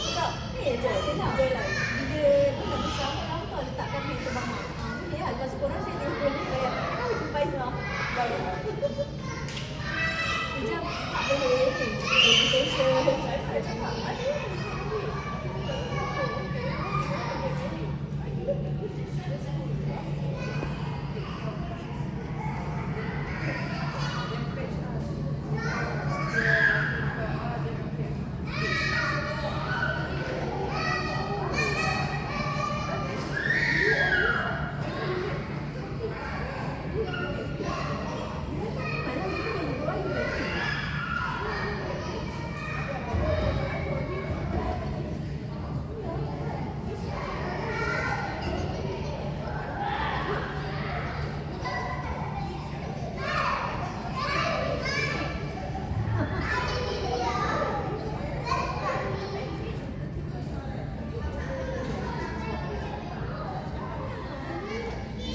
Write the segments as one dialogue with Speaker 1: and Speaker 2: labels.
Speaker 1: cakap, "Eh je, kenapa je lah. Bila kau dah besar, kau tahu tau letakkan duit ke bank. Boleh lah, lepas korang saya telefon ni bayar. Takkan aku jumpa Isra. Bayar. Macam, tak boleh ni. Reputation. Saya cakap, ada.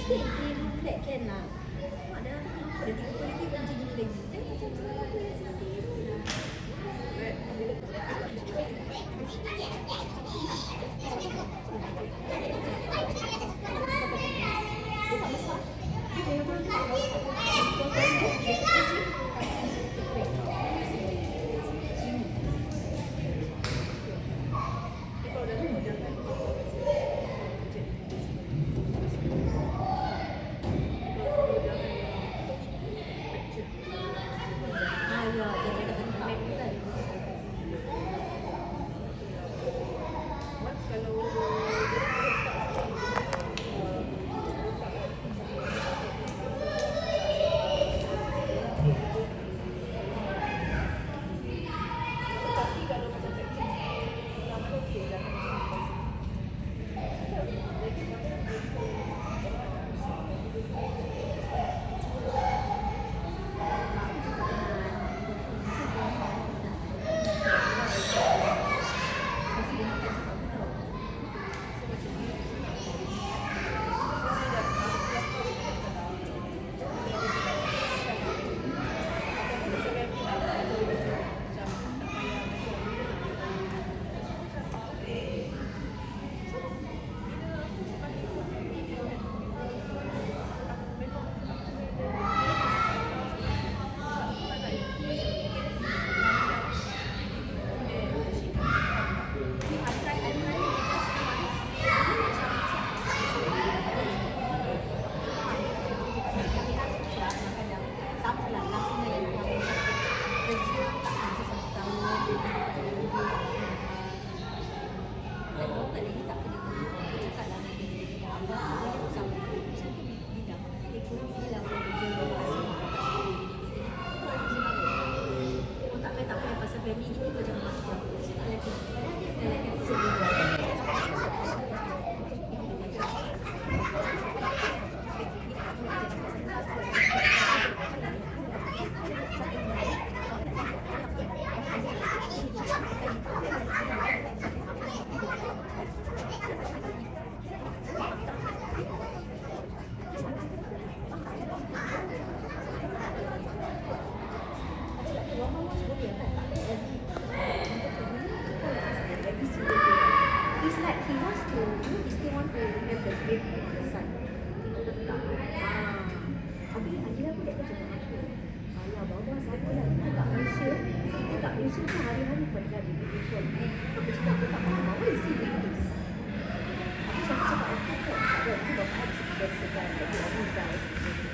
Speaker 1: Sikit flat can lah. Ada apa dah 30 lagi macam ni lagi. Dia macam selalu tu yang sikit. Dia tak besar. Dia memang tak besar. It's like he wants to, he still want to have the faith in the son. Tetap. Habis akhirnya aku dah cakap aku. Alah, bapa siapa lah kita kat Malaysia. Kita kat Malaysia tu hari-hari pernah di telefon. Aku cakap aku tak faham apa isi dia tulis. Aku cakap aku tak ada. Aku bapa ada sekitar tapi aku dah.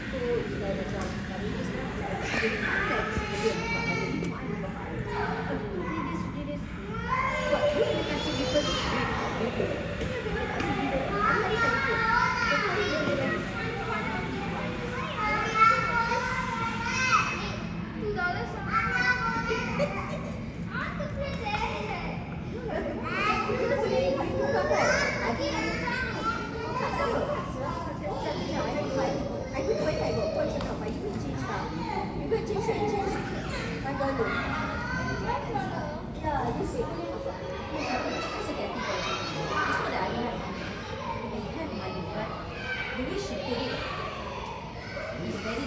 Speaker 1: So, dia macam kami ni sekarang kita tak dia nampak kami ni mak ni bapa. Dia buat dia kasih kita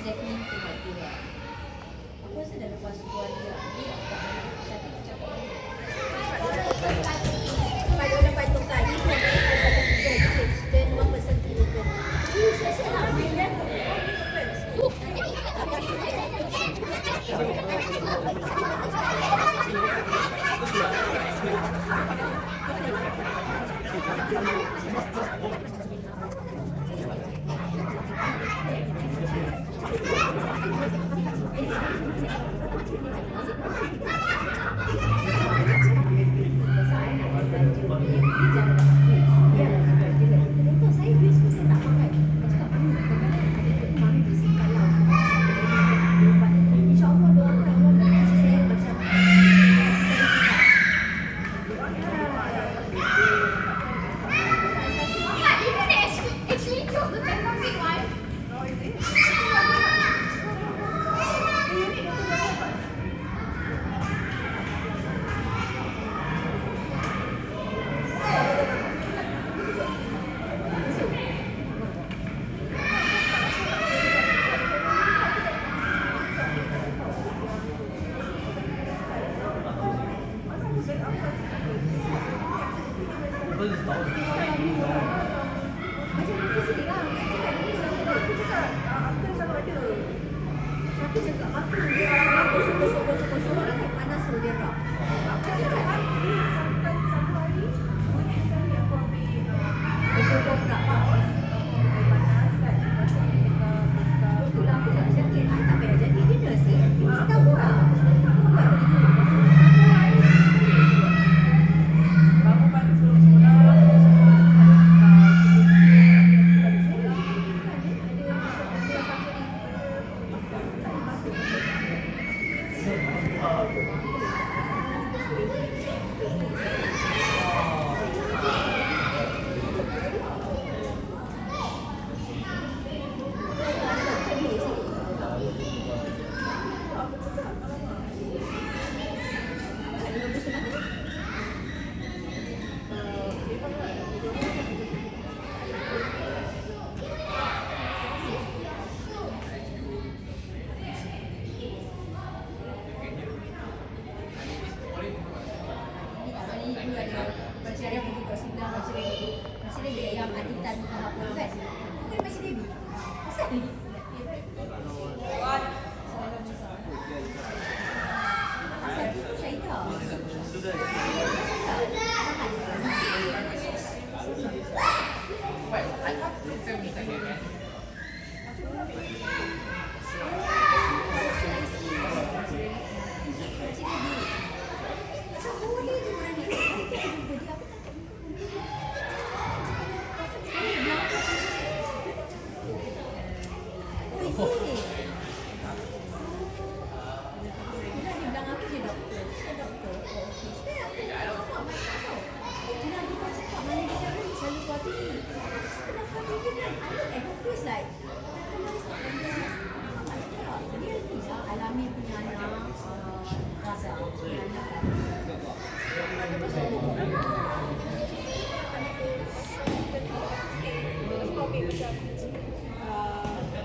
Speaker 1: definitely like you lah. Aku rasa dah lepas 2 hari lah. Dia tak cakap. Macam aku sendiri lah. Aku cakap ni selalu ada. Aku cakap uncle selalu ada. Aku cakap aku dia kosong-kosong orang yang panas tu dia tak. Aku cakap sampai satu hari boleh sekali aku ambil prak panas kan. Lepas tu itulah aku cakap jaket. I tak payah jaket dia nurse ni. Kita buat.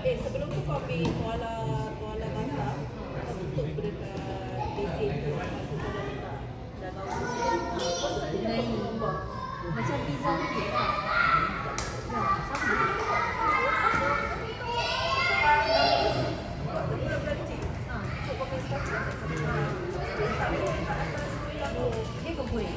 Speaker 2: Sebelum tu kau ambil muala basah, kau tutup dekat besin tu, masa kau dah letak dah bau.
Speaker 1: Macam pizza tu lah. Dia kau boleh.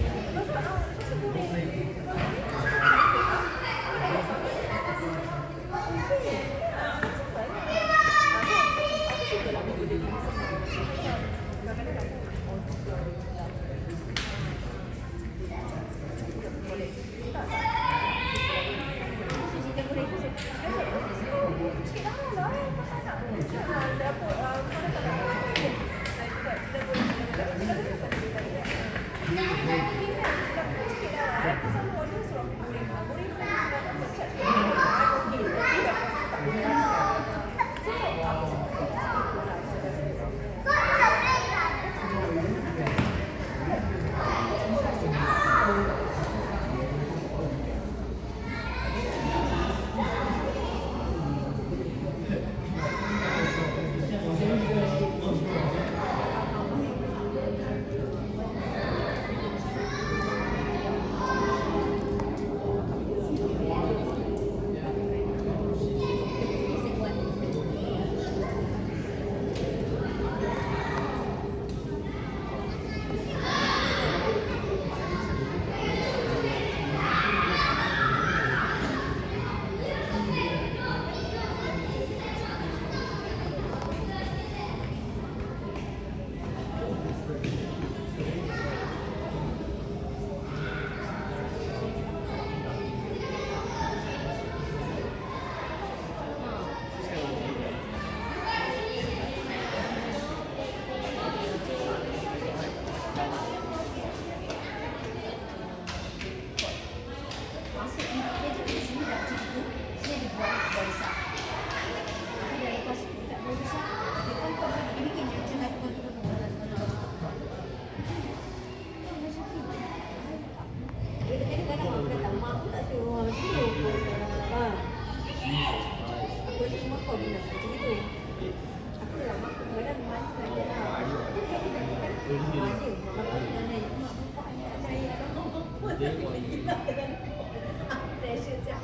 Speaker 1: Pressure siap.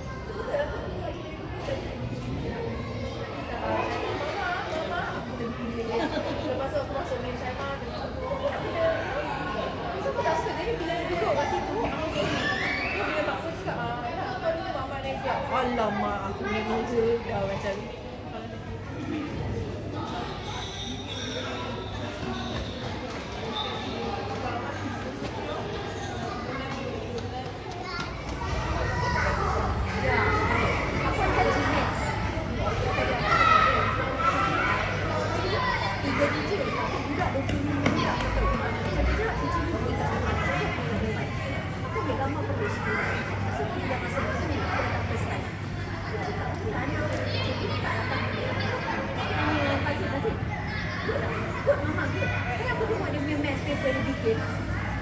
Speaker 1: Lepas tu aku masuk main Syama. So aku tak suka. Jadi bila dia duduk kat situ, bila mak aku cakap, nak kau ni mama naik siap. Alamak, aku memang je macam ni.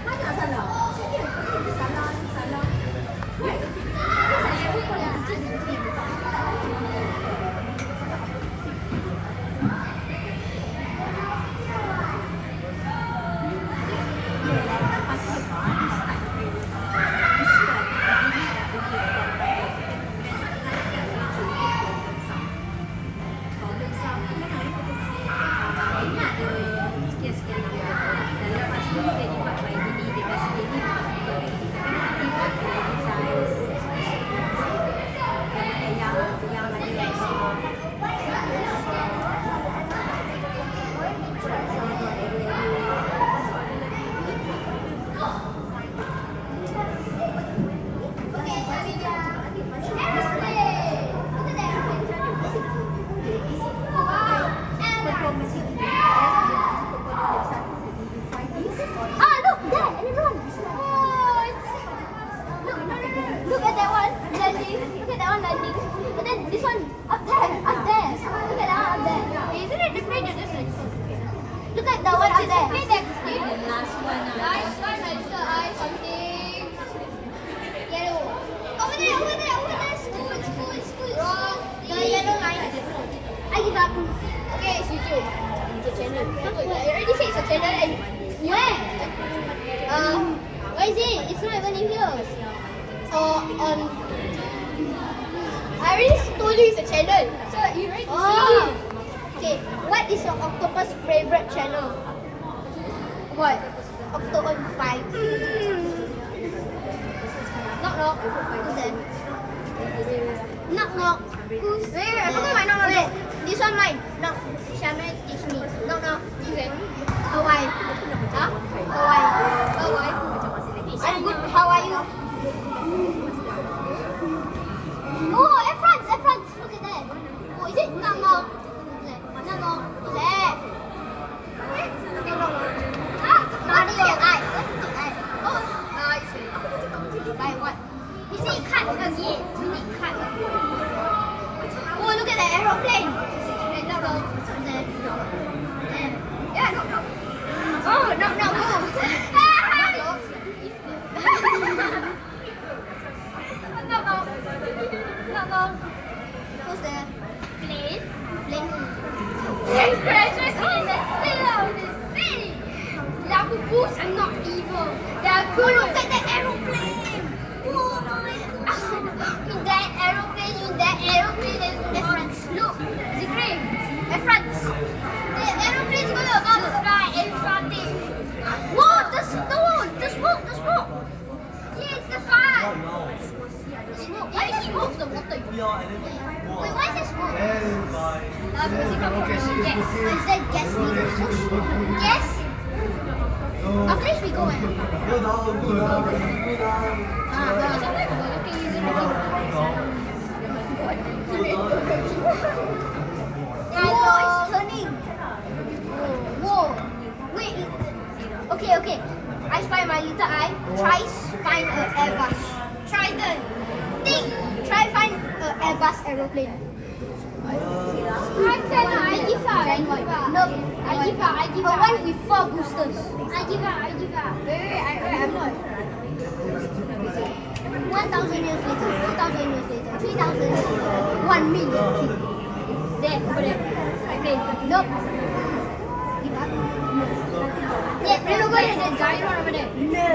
Speaker 1: Banyak salah. Salah. Saya pun kalau kecil
Speaker 3: Look at the one up there.
Speaker 1: The last one.
Speaker 3: Last one has the eye something yellow. Over there. School. Wrong. The yellow line. I give up. Okay, it's YouTube.
Speaker 1: It's a channel.
Speaker 3: I already said it's a channel and where? Where is it? It's not even in here. So I already told you it's a channel. So you already see it. Okay, what is your octopus favorite channel? What? Octo on 5. Knock. Who's that? Knock. Who's? Wait, I forgot my knock. Wait, this one mine. Knock. Shaman teach me. Knock. Who's that? Hawaii. Huh? Hawaii. I'm good. How are you? Oh, Air France. Look at that. Oh, is it Knock? No. There. Mario. Oh, nice. By what? You see cut again. You need cut. Oh, look at the aeroplane. No. There. Yeah, no. Oh, no. No. Who's there? Plane. Plane crashes in the center of the city. Labubu's are not evil. They are good. Look at the aeroplane. Oh my god. In that aeroplane, there's France. Look, the grave. France. The aeroplane is going above the sky and starting. Whoa, the smoke. Yeah, it's the fire. Smoke. Why is smoke the water? Wait, why is there smoke? Is that gas leak? Gas? After this we go and sometimes we go looking using Whoa, it's turning. Whoa. Wait. Okay. I spy my little eye. Try find an Airbus. Trident. Try find an Airbus aeroplane. I give up. No, I give up. One with 4 boosters. I give up. Wait, I'm not. 1,000 years later, 2,000 years later, 3,000 years later, 1 million. There, over there. Nope. Give up. Yeah, at that giant one over there.
Speaker 1: No.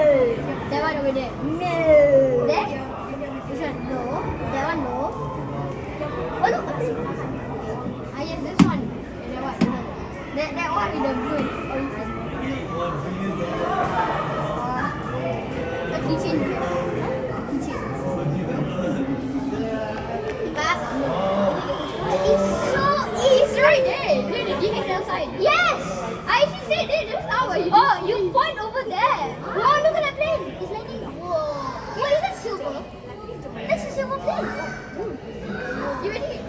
Speaker 3: That one over there.
Speaker 1: No.
Speaker 3: There? This one? No. That one? No. Oh, look. Ah, yes, this one. And that one? No. That one with the blue. The keychain. Keychain. That's it's so easy right there. Near the DHL side. Yes! I actually said it just now. Oh, you point over there. Wow, look at that plane. It's landing. Whoa. What is that silver? That's a silver plane. You ready?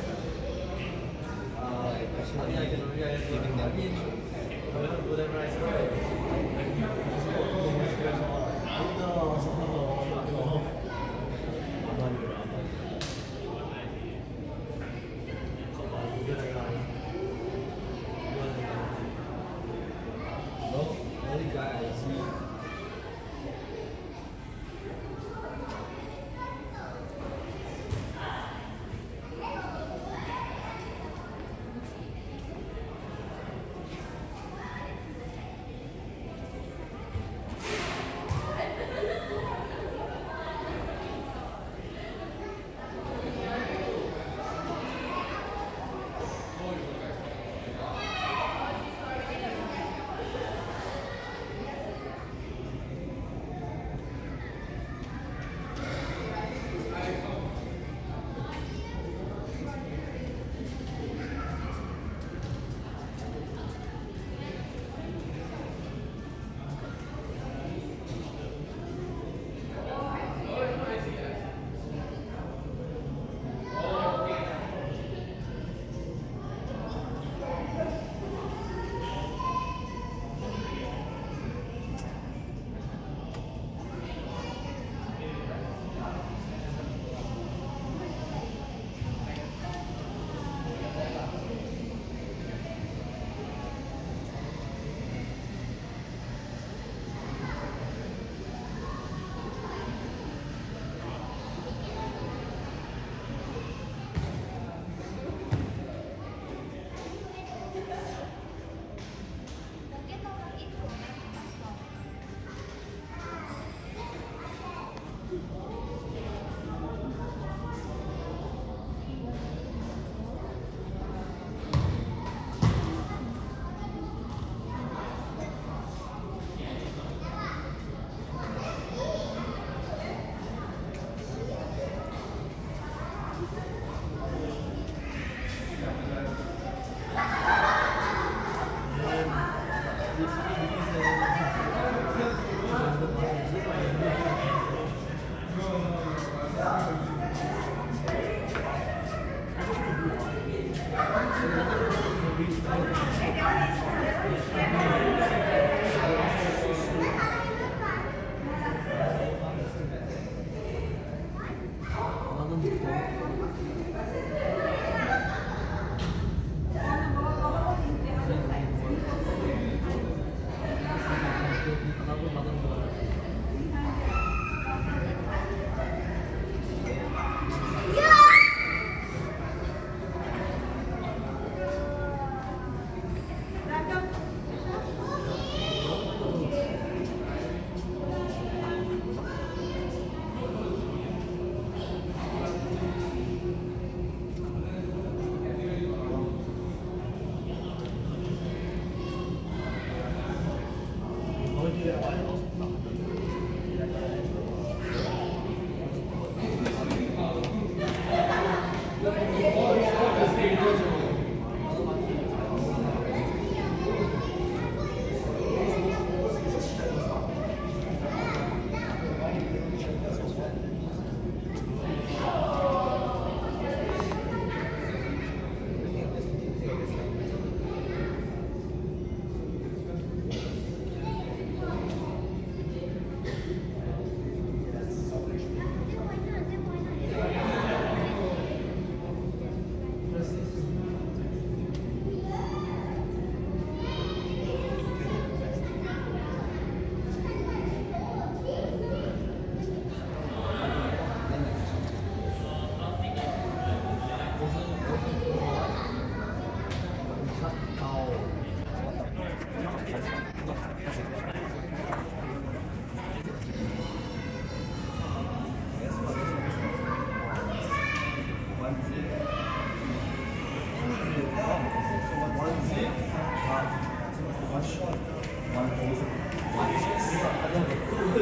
Speaker 4: It's not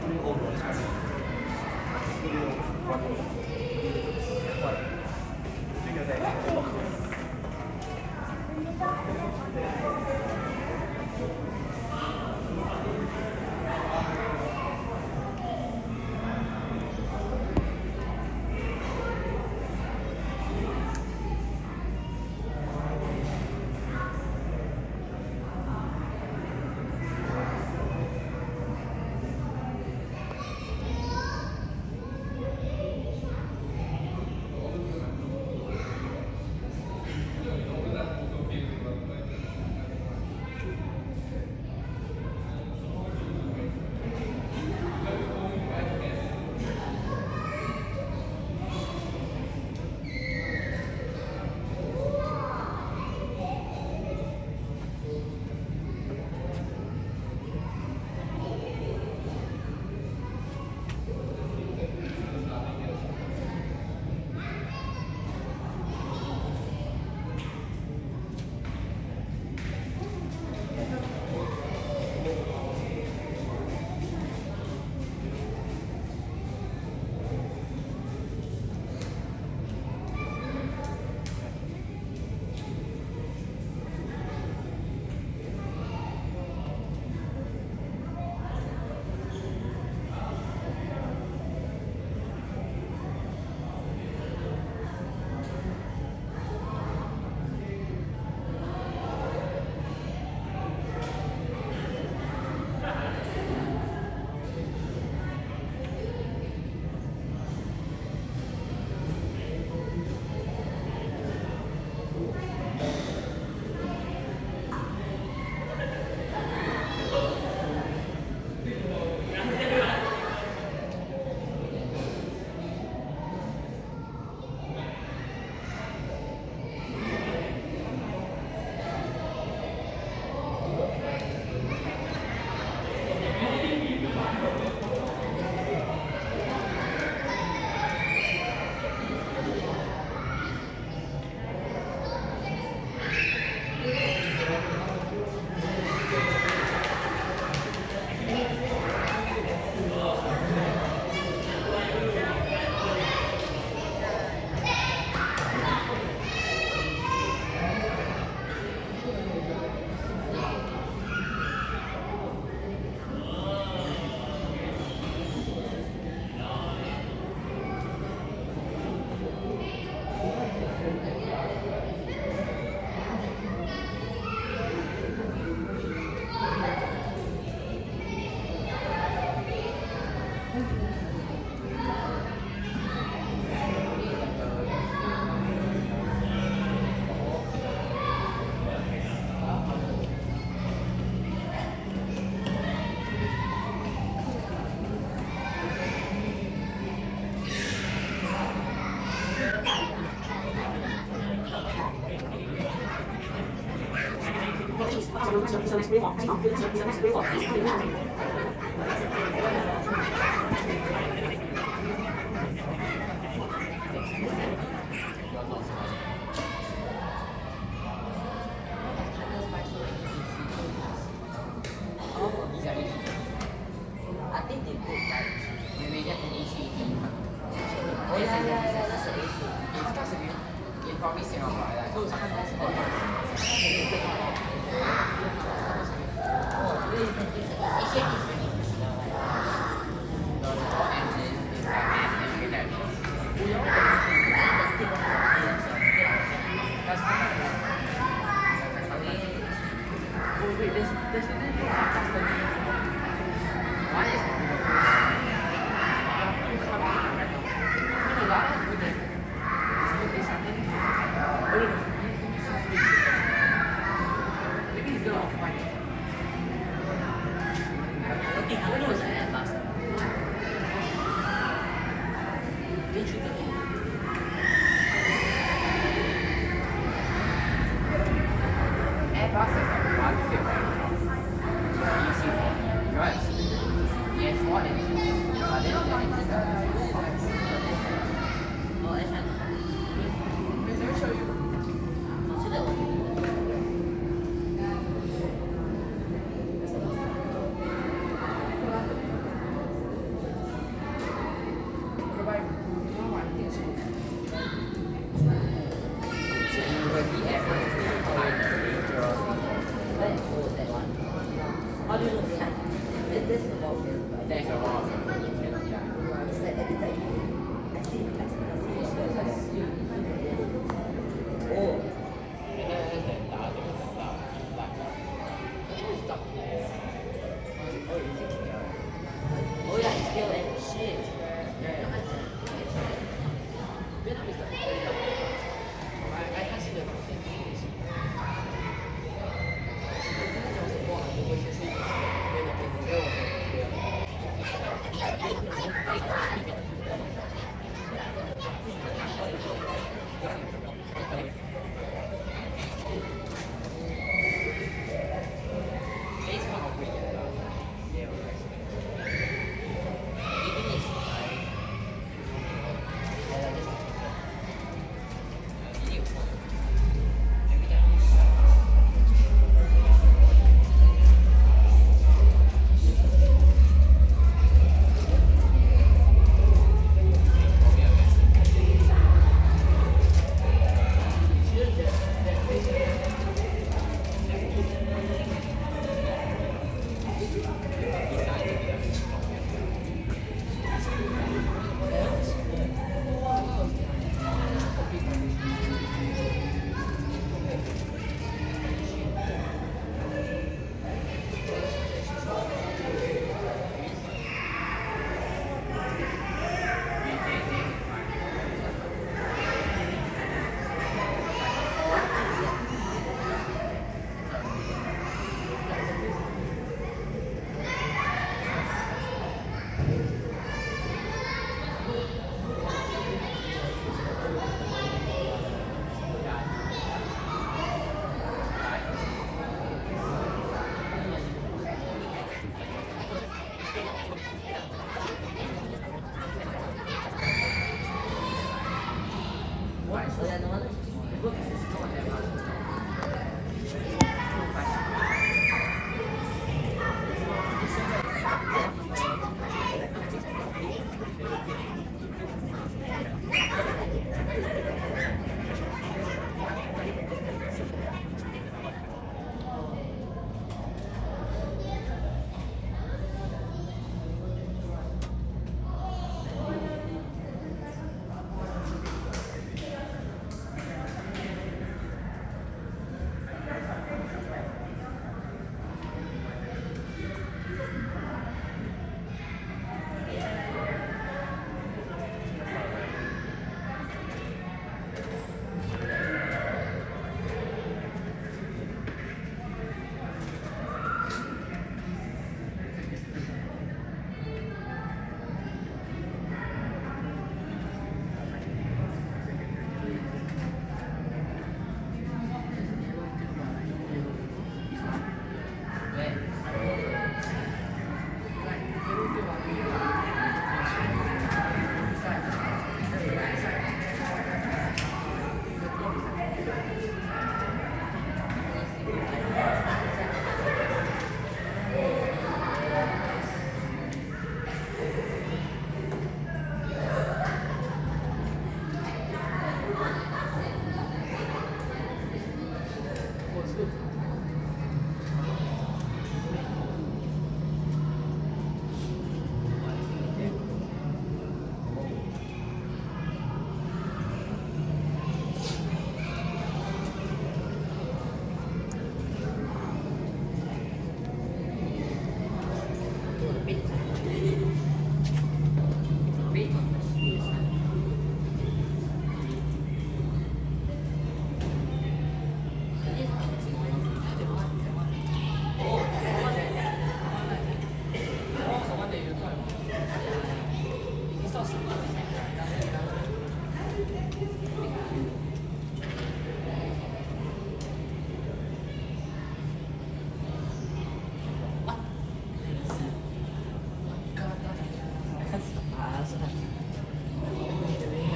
Speaker 4: really old, it's just really one. What? Figure that.
Speaker 5: I think they put like Meridian and HED. Oh yeah, that's the issue. It's supposed to be in probably Singapore, like those are
Speaker 1: There's no wall there, but
Speaker 5: There's a wall. Yeah.
Speaker 1: it's like I see. Oh.
Speaker 5: Oh yeah, it's still and shit. Yeah. Vietnam is like I can't see the content. There was a war overseas when the Israel was It's kind of weird. They were even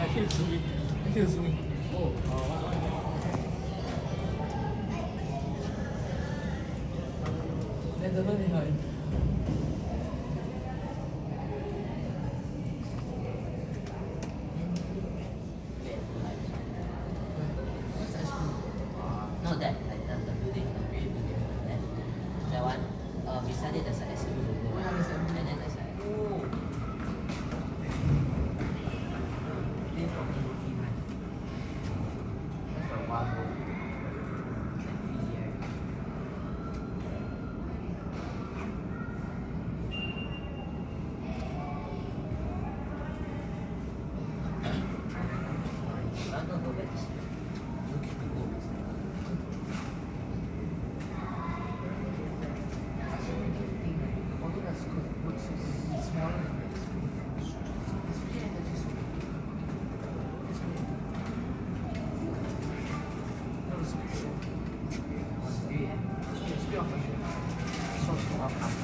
Speaker 5: is
Speaker 4: Excuse me.
Speaker 5: No, that like the building, the green building, that one. We studied the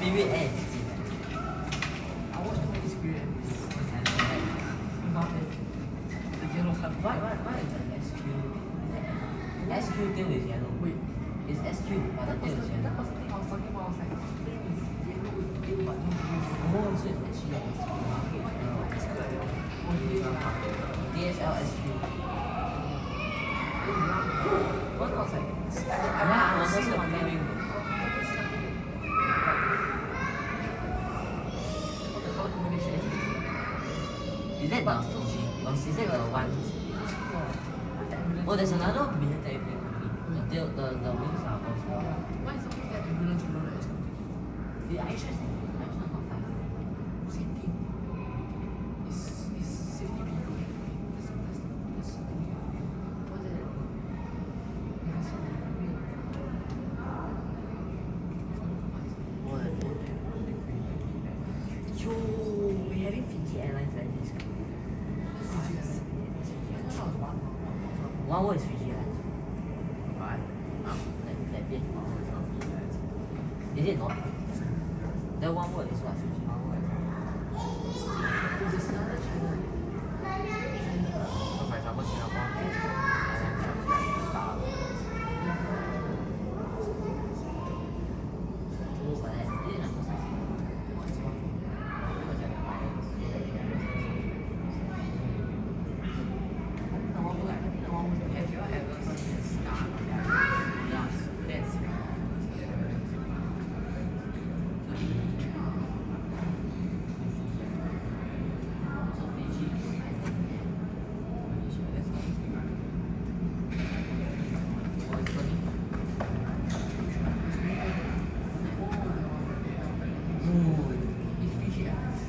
Speaker 5: Maybe end.
Speaker 4: I watched all this period. The yellow hand.
Speaker 5: Why is that SQ? SQ tail is yellow.
Speaker 4: Wait,
Speaker 5: It's SQ, but the tail is
Speaker 4: that
Speaker 5: yellow.
Speaker 4: was the thing I was talking about. I was like, tail is yellow with tail, but no blue.
Speaker 5: Oh, so it's actually a SQ. DSL SQ.
Speaker 4: One was like,
Speaker 5: Yeah, I was also wondering.
Speaker 4: what the color combination is.
Speaker 5: Is that the or is that the one? Oh, there's another military plane only. The wings are both.
Speaker 4: Why is always that ambulance below the SQ?
Speaker 5: The Aisha is not fast.
Speaker 4: Same thing. It's safety vehicle. That's what's that? Yeah, so weird.
Speaker 5: Yo, we having Fiji Airlines like this. One word is Fiji Airlines.
Speaker 4: Why?
Speaker 5: That bit. Is it not? The one word is what? Fiji.
Speaker 4: There's another China.
Speaker 5: So for example, Singapore.
Speaker 4: Have you ever seen a star? Yes, that's it's Fiji Airlines.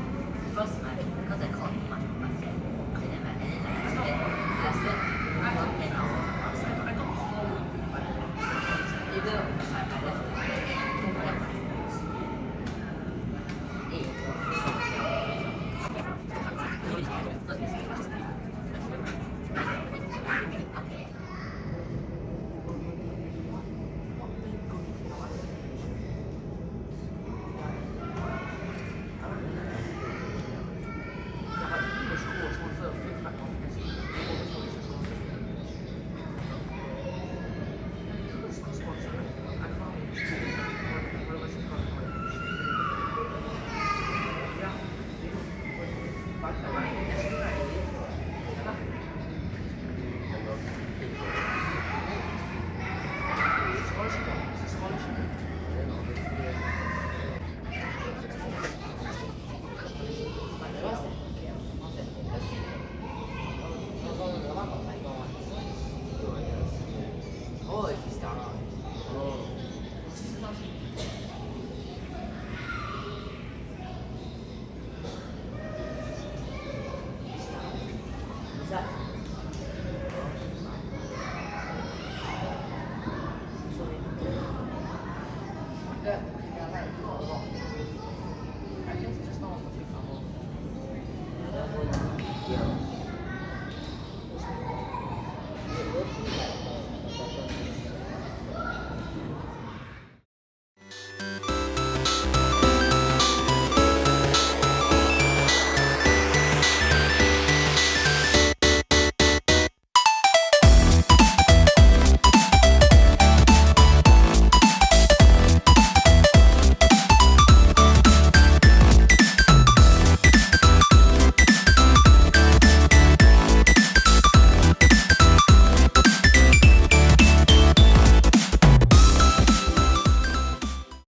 Speaker 5: Because I called him much on myself. And then I spent 10 hours outside.
Speaker 4: I got called.
Speaker 5: Either